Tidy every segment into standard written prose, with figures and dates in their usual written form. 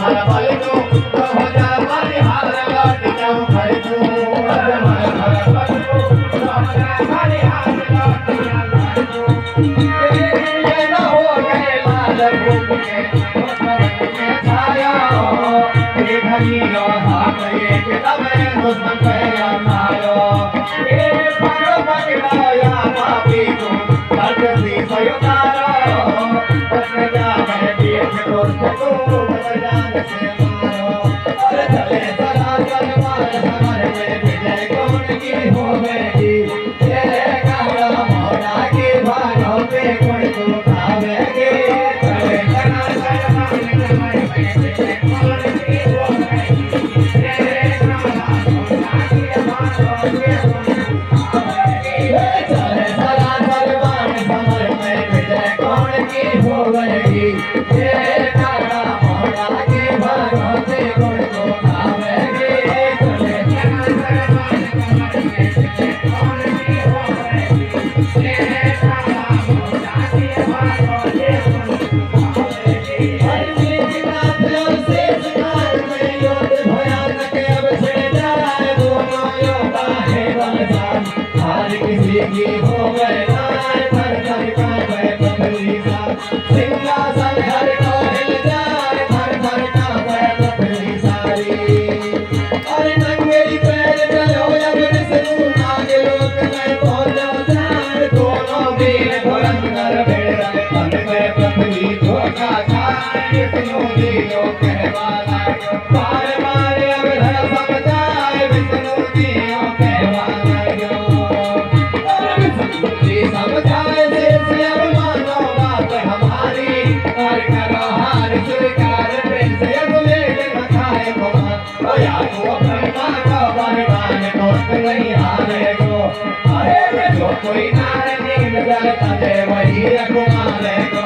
Hare जियो कहवा लाग्यो बार बार अब है समझाए विष्णु जियो कहवा लाग्यो विष्णु जी समझाए से अब मानो बात हमारी और करो हार स्वीकार से अब लेकिन खाए कुमार ओ या को ब्रह्मा का वरदान को नहीं हारे को अरे जो कोई नार नींद जलता दे वही कुमार को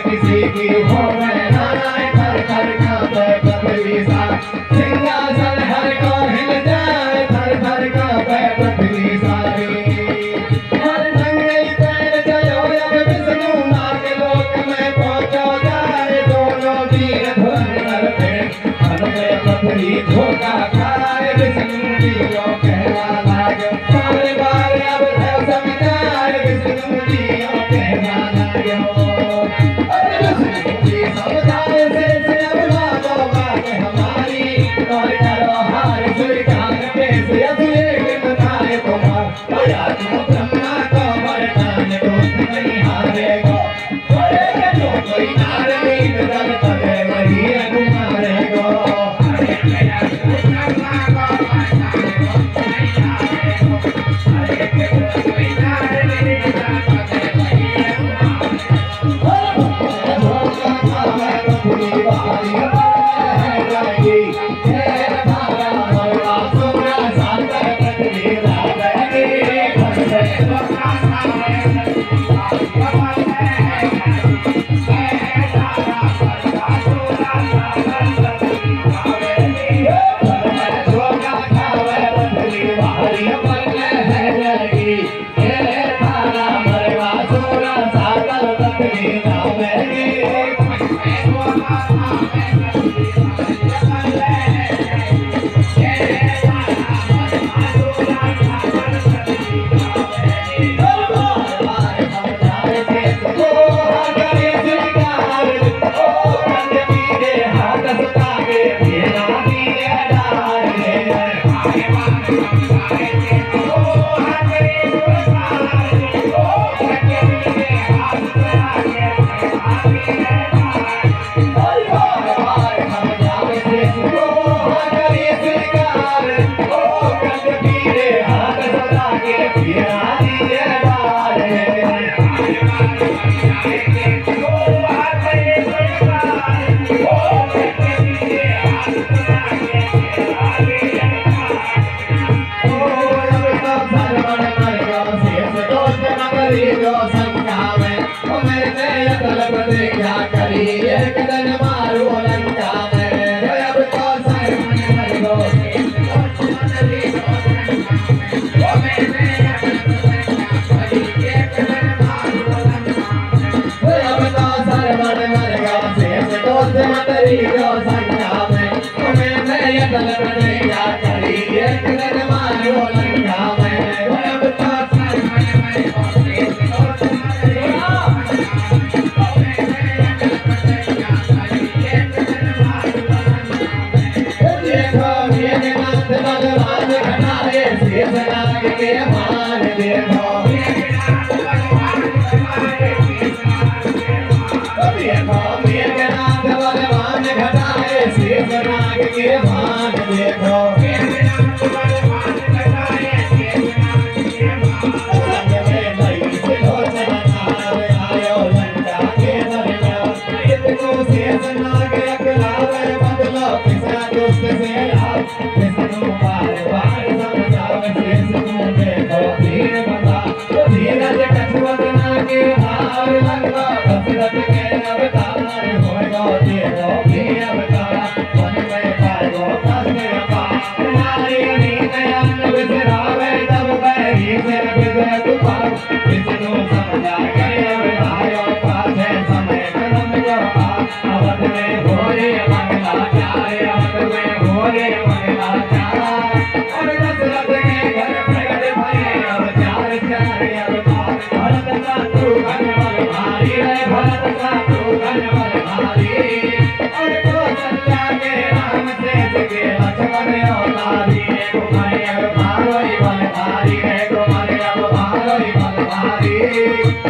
किसी की हो सिंहासन हर को हिल जाए थर थर कांपे पृथ्वी सारी हर नंगे पैर चलो अब विष्णु नाग लोक में पहुंचो जाए दोनों वीर धुरंधर पे हर में पथरी धोखा खाए विष्णु जियो कहवा लाग्यो बार बार अब है समझाए विष्णु जियो कहवा लाग्यो समझाए से अब लादो बात हमारी और करो हार स्वीकार से अब लेकिन खाए कुमार या तुम ब्रह्मा को वरदान को नहीं हारेगो जो कोई नार नींद जलता है वही कुमारेगो क्या करी एक दिन मारू लंका में अब तो सर मन मर गो अब तो सर मन मर गो शेष दोस्त मतरी जो संख्या में मैं ये गलत क्या करी एक दिन मारू लंका में अब तो सर मन मर गो भगवान घटाए शेष नाग के मान देखो मेघनाथ भगवान घटाए शत्रुघ्न बलधारी और कौशल्या के राम शेष के लक्ष्मण अवतारी कुमारी अब भारोई बलधारी कुमारी अब भारोई बलधारी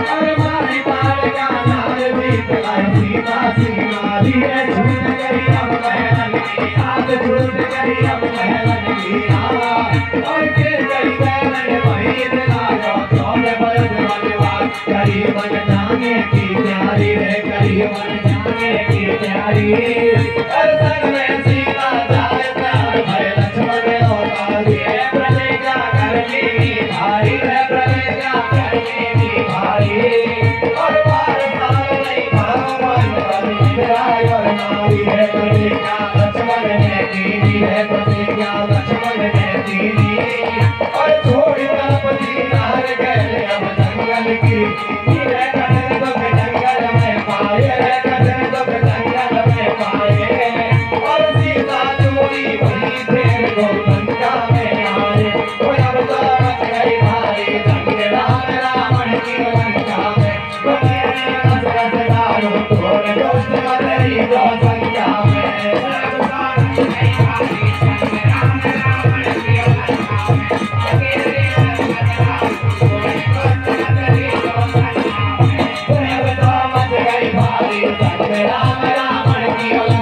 और मारी पार का नार जीत लाई सीता सिंगारी छूट गई अब महलन की रात छूट गई अब महलन की रात और के गई बैलन वही लालो चौले बरस बनवास करीबन जाने की प्यारी करीबन जाने की प्यारी और संग में सीता जाए प्राण भय लक्ष्मण अवतारी प्रतिज्ञा करनी भाई प्रतिज्ञा करनी भाई और बार बार नहीं भगवान राय और नारी प्रतिज्ञा लक्ष्मण ने कीनी प्रतिज्ञा लक्ष्मण ने कीनी और छोड़ तपति नार गए अब जंगल की कठिन दुख जंगल में पाए कठिन दुख जंगल में पाए और सीता चोरी भई फिर को लंका में आए वो अब तो मच गई भारी जंग रावण की लंका में बने दशरथ दारू तोड़ दोस्त बदरी जो संख्या में राम रावण की